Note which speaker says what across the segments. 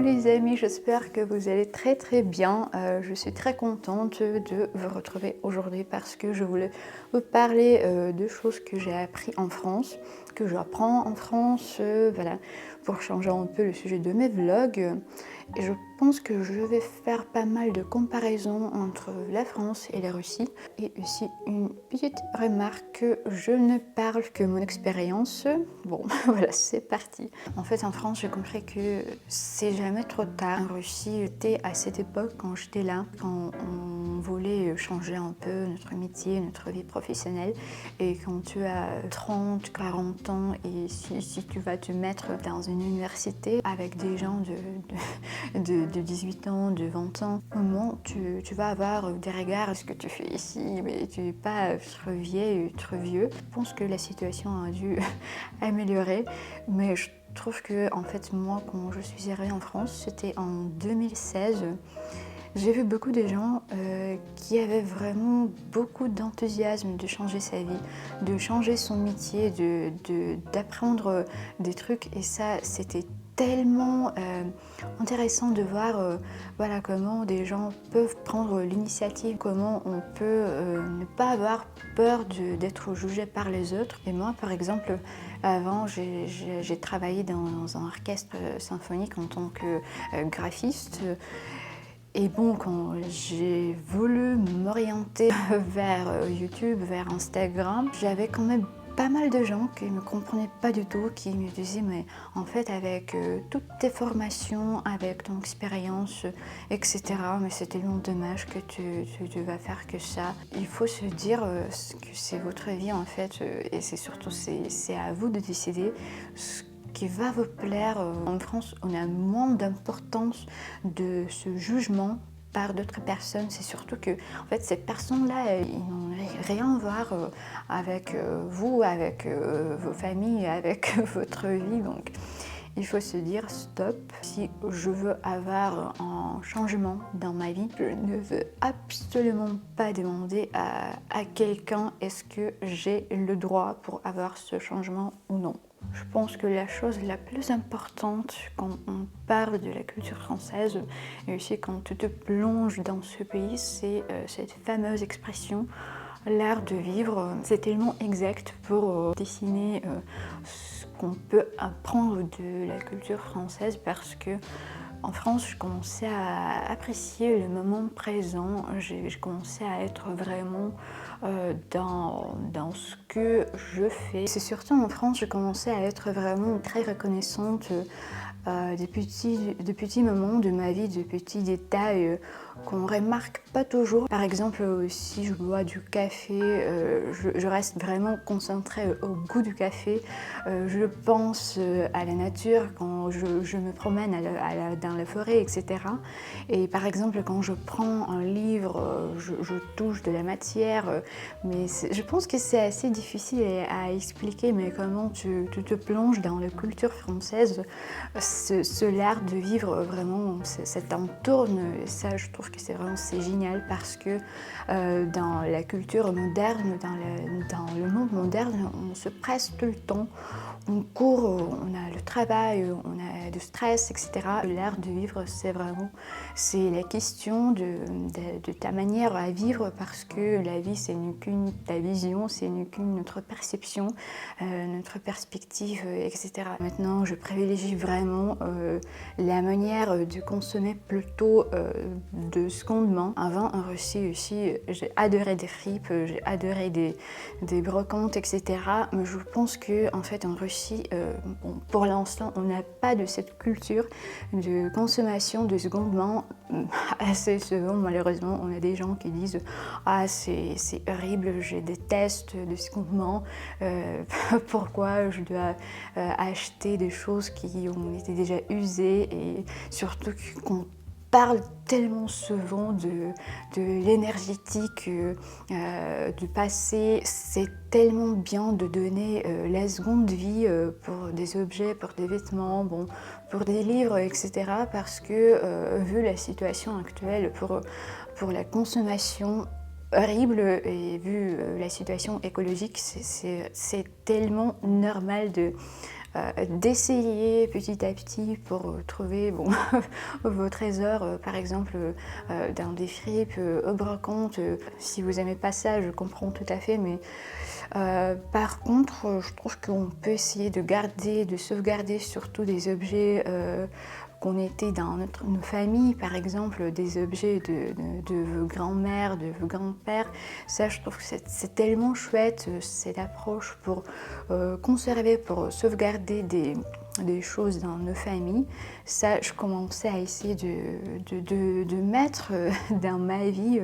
Speaker 1: les amis, j'espère que vous allez très bien. Je suis très contente de vous retrouver aujourd'hui parce que je voulais vous parler de choses que j'ai appris en France, que j'apprends en France, voilà, pour changer un peu le sujet de mes vlogs. Et je pense que je vais faire pas mal de comparaisons entre la France et la Russie. Et aussi une petite remarque, je ne parle que mon expérience. Bon, voilà, c'est parti. En fait, en France, j'ai compris que c'est jamais trop tard. En Russie, j'étais à cette époque, quand j'étais là, quand on voulait changer un peu notre métier, notre vie professionnelle. Et quand tu as 30, 40 ans et si tu vas te mettre dans une université avec des gens de 18 ans, de 20 ans, au moment tu vas avoir des regards, ce que tu fais ici, mais tu n'es pas trop vieille, trop vieux. Je pense que la situation a dû améliorer, mais je trouve que en fait moi quand je suis arrivée en France, c'était en 2016. J'ai vu beaucoup de gens qui avaient vraiment beaucoup d'enthousiasme de changer sa vie, de changer son métier, d'apprendre des trucs, et ça c'était tellement intéressant de voir voilà, comment des gens peuvent prendre l'initiative, comment on peut ne pas avoir peur d'être jugé par les autres. Et moi par exemple, avant j'ai travaillé dans un orchestre symphonique en tant que graphiste. Et bon, quand j'ai voulu m'orienter vers YouTube, vers Instagram, j'avais quand même pas mal de gens qui ne me comprenaient pas du tout, qui me disaient mais en fait avec toutes tes formations, avec ton expérience, etc. mais c'est tellement dommage que tu vas faire que ça. Il faut se dire que c'est votre vie en fait, et c'est surtout c'est à vous de décider ce qui va vous plaire. En France, on a moins d'importance de ce jugement par d'autres personnes. C'est surtout que en fait, ces personnes-là, ils n'ont rien à voir avec vous, avec vos familles, avec votre vie. Donc, il faut se dire stop. Si je veux avoir un changement dans ma vie, je ne veux absolument pas demander à quelqu'un est-ce que j'ai le droit pour avoir ce changement ou non. Je pense que la chose la plus importante quand on parle de la culture française et aussi quand tu te plonges dans ce pays, c'est cette fameuse expression l'art de vivre. C'est tellement exact pour dessiner ce qu'on peut apprendre de la culture française parce que en France, je commençais à apprécier le moment présent, je commençais à être vraiment dans ce que je fais. C'est surtout en France, je commençais à être vraiment très reconnaissante des petits moments de ma vie, de petits détails qu'on remarque pas toujours. Par exemple, si je bois du café, je reste vraiment concentrée au goût du café. Je pense à la nature quand je me promène dans la forêt, etc. Et par exemple, quand je prends un livre, je touche de la matière. Mais je pense que c'est assez difficile à expliquer, mais comment tu te plonges dans la culture française, l'art de vivre, vraiment, ça t'entourne. Et ça, je trouve que c'est génial parce que dans la culture moderne, dans le monde moderne, on se presse tout le temps. On court, on a le travail, on a du stress, etc. L'art de vivre, c'est la question de ta manière à vivre parce que la vie, c'est qu'une ta vision, c'est qu'une notre perception, notre perspective, etc. Maintenant, je privilégie vraiment la manière de consommer plutôt de seconde main. Avant, en Russie aussi, j'ai adoré des fripes, j'ai adoré des brocantes, etc. Mais je pense que en fait, en Russie, bon, pour l'instant, on n'a pas de cette culture de consommation de seconde main. Assez souvent, malheureusement, on a des gens qui disent « Ah, c'est horrible, je déteste de seconde main. Pourquoi je dois acheter des choses qui ont été déjà usées ?» Et surtout qu'on parle tellement souvent de l'énergétique du passé. C'est tellement bien de donner la seconde vie pour des objets, pour des vêtements, bon, pour des livres, etc. Parce que vu la situation actuelle pour la consommation horrible et vu la situation écologique, c'est tellement normal d'essayer petit à petit pour trouver bon, vos trésors, par exemple dans des fripes, au brocante. Si vous n'aimez pas ça, je comprends tout à fait, mais par contre, je trouve qu'on peut essayer de garder, de sauvegarder surtout des objets qu'on était dans nos familles, par exemple des objets de vos grands-mères, de vos grands-pères. Ça, je trouve que c'est tellement chouette, cette approche pour conserver, pour sauvegarder des choses dans nos familles. Ça, je commençais à essayer de mettre dans ma vie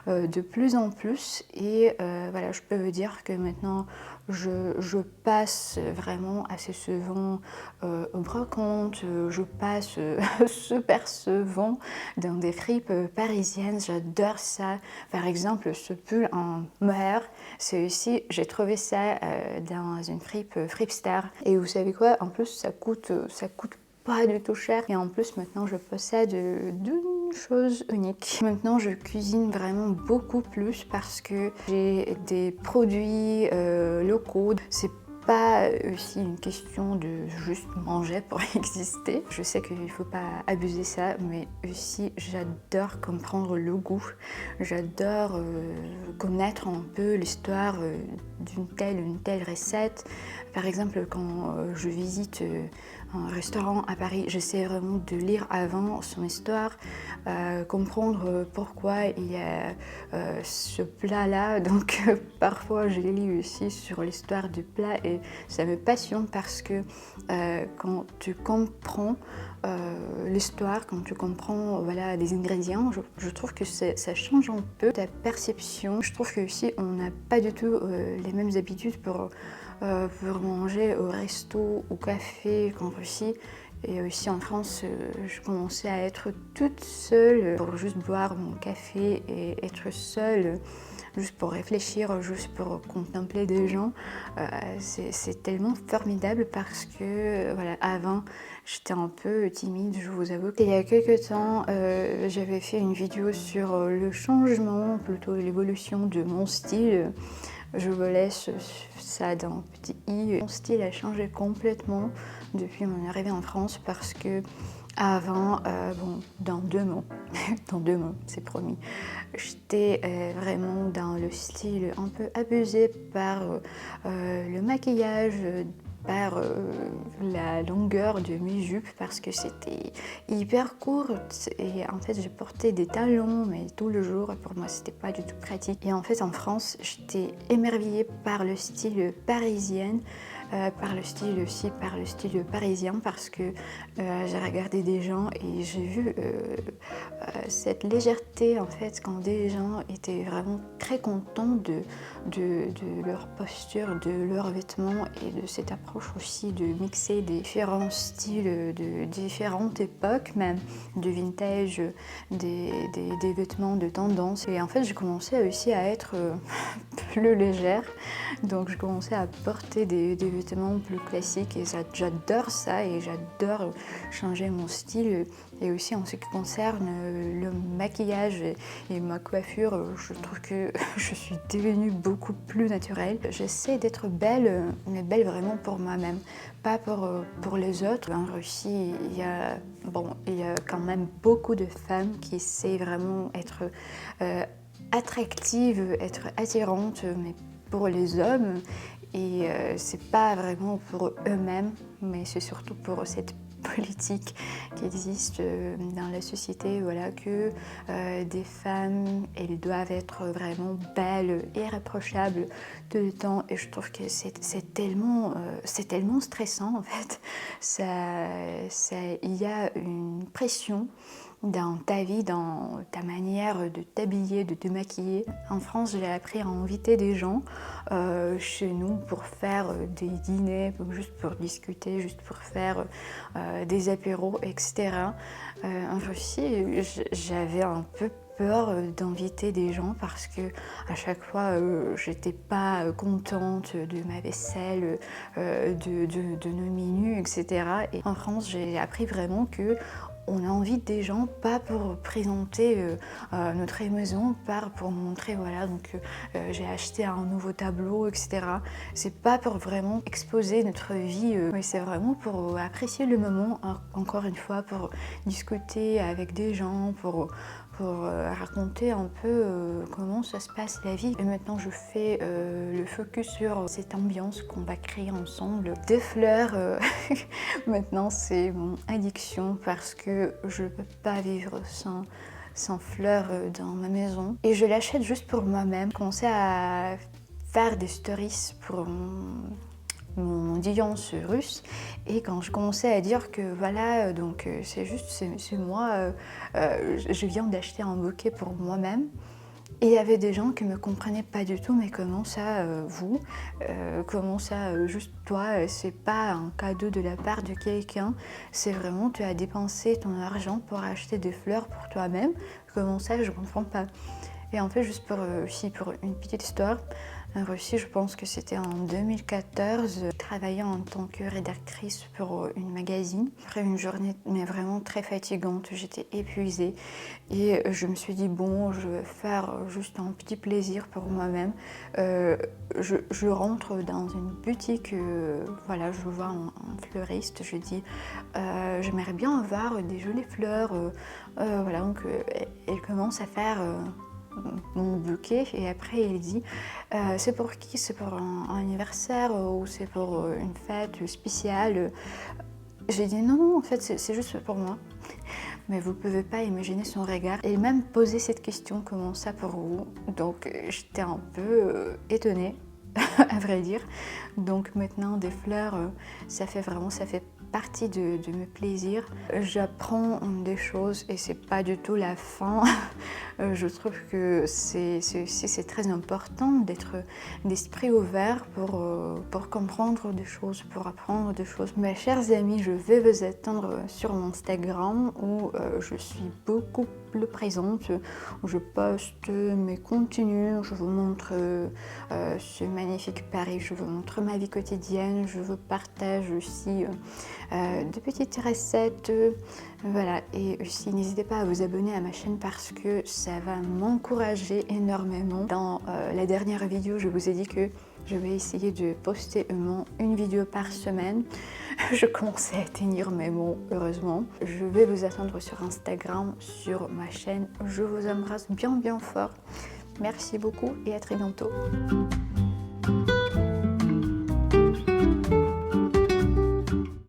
Speaker 1: de plus en plus. Et voilà, je peux vous dire que maintenant, je passe vraiment assez souvent au brocante, je passe super souvent dans des fripes parisiennes. J'adore ça. Par exemple, ce pull en mohair, c'est aussi, j'ai trouvé ça dans une fripe Fripstar. Et vous savez quoi? En plus, ça coûte pas du tout cher. Et en plus, maintenant, je possède d'une chose unique. Maintenant, je cuisine vraiment beaucoup plus parce que j'ai des produits locaux. C'est pas aussi une question de juste manger pour exister. Je sais qu'il ne faut pas abuser ça, mais aussi j'adore comprendre le goût. J'adore connaître un peu l'histoire d'une telle recette. Par exemple, quand je visite un restaurant à Paris, j'essaie vraiment de lire avant son histoire, comprendre pourquoi il y a ce plat-là. Donc parfois je lis aussi sur l'histoire du plat et ça me passionne parce que quand tu comprends l'histoire, quand tu comprends voilà, les ingrédients, je trouve que ça change un peu ta perception. Je trouve que aussi on n'a pas du tout les mêmes habitudes pour manger au resto, au café qu'en Russie. Et aussi en France, je commençais à être toute seule pour juste boire mon café et être seule, juste pour réfléchir, juste pour contempler des gens. C'est tellement formidable parce que, voilà, avant, j'étais un peu timide, je vous avoue. Il y a quelques temps, j'avais fait une vidéo sur le changement, plutôt l'évolution de mon style. Je vous laisse ça dans un petit i. Mon style a changé complètement depuis mon arrivée en France parce que avant, bon, dans 2 mots, dans 2 mots, c'est promis, j'étais vraiment dans le style un peu abusé par le maquillage, par la longueur de mes jupes parce que c'était hyper court et en fait je portais des talons mais tout le jour pour moi c'était pas du tout pratique. Et en fait en France j'étais émerveillée par le style parisien, par le style parisien parce que j'ai regardé des gens et j'ai vu cette légèreté en fait quand des gens étaient vraiment très contents de leur posture, de leurs vêtements et de cette approche aussi de mixer des différents styles de différentes époques, même de vintage, des vêtements de tendance. Et en fait j'ai commencé aussi à être plus légère, donc je commençais à porter des vêtements plus classiques et j'adore ça et j'adore changer mon style. Et aussi en ce qui concerne le maquillage et ma coiffure, je trouve que je suis devenue beaucoup plus naturelle. J'essaie d'être belle, mais belle vraiment pour moi-même, pas pour les autres. En Russie, il y a quand même beaucoup de femmes qui essaient vraiment d'être attractives, être attirantes, mais pour les hommes. Et c'est pas vraiment pour eux-mêmes, mais c'est surtout pour cette politique qui existe dans la société, voilà, que des femmes, elles doivent être vraiment belles, irréprochables tout le temps. Et je trouve que c'est tellement stressant en fait. Il y a une pression dans ta vie, dans ta manière de t'habiller, de te maquiller. En France, j'ai appris à inviter des gens chez nous pour faire des dîners, juste pour discuter, juste pour faire des apéros, etc. En Russie, j'avais un peu peur d'inviter des gens parce que à chaque fois j'étais pas contente de ma vaisselle, de nos menus, etc. Et en France j'ai appris vraiment que on a envie des gens, pas pour présenter notre maison, pas pour montrer, voilà, donc j'ai acheté un nouveau tableau, etc. C'est pas pour vraiment exposer notre vie, mais c'est vraiment pour apprécier le moment, encore une fois, pour discuter avec des gens, pour raconter un peu comment ça se passe la vie. Et maintenant je fais le focus sur cette ambiance qu'on va créer ensemble. Des fleurs, maintenant c'est mon addiction parce que je ne peux pas vivre sans fleurs dans ma maison. Et je l'achète juste pour moi-même. Commencer à faire des stories pour mon audience russe, et quand je commençais à dire que voilà, donc c'est juste, c'est moi, je viens d'acheter un bouquet pour moi-même, et il y avait des gens qui me comprenaient pas du tout, mais comment ça, vous, comment ça, juste toi, c'est pas un cadeau de la part de quelqu'un, c'est vraiment tu as dépensé ton argent pour acheter des fleurs pour toi-même, comment ça, je comprends pas. Et en fait, juste pour, aussi pour une petite histoire, en Russie, je pense que c'était en 2014, travaillant en tant que rédactrice pour une magazine. Après une journée mais vraiment très fatigante, j'étais épuisée et je me suis dit bon, je vais faire juste un petit plaisir pour moi-même. Je rentre dans une boutique, voilà, je vois un fleuriste, je dis j'aimerais bien avoir des jolies fleurs, voilà, donc elle commence à faire mon bouquet, et après il dit c'est pour qui? C'est pour un anniversaire ou c'est pour une fête spéciale? J'ai dit non, non, en fait c'est juste pour moi. Mais vous pouvez pas imaginer son regard. Et même poser cette question, comment ça pour vous? Donc j'étais un peu étonnée, à vrai dire. Donc maintenant des fleurs, ça fait partie de mes plaisirs. J'apprends des choses et c'est pas du tout la fin. Je trouve que c'est très important d'être d'esprit ouvert pour comprendre des choses, pour apprendre des choses. Mes chers amis, je vais vous attendre sur mon Instagram où je suis beaucoup plus présente, où je poste mes contenus, je vous montre ce magnifique Paris, je vous montre ma vie quotidienne, je vous partage aussi de petites recettes, voilà. Et aussi n'hésitez pas à vous abonner à ma chaîne parce que ça va m'encourager énormément. Dans la dernière vidéo, je vous ai dit que je vais essayer de poster une vidéo par semaine. Je commençais à tenir mes mots, heureusement. Je vais vous attendre sur Instagram, sur ma chaîne. Je vous embrasse bien bien fort. Merci beaucoup et à très bientôt.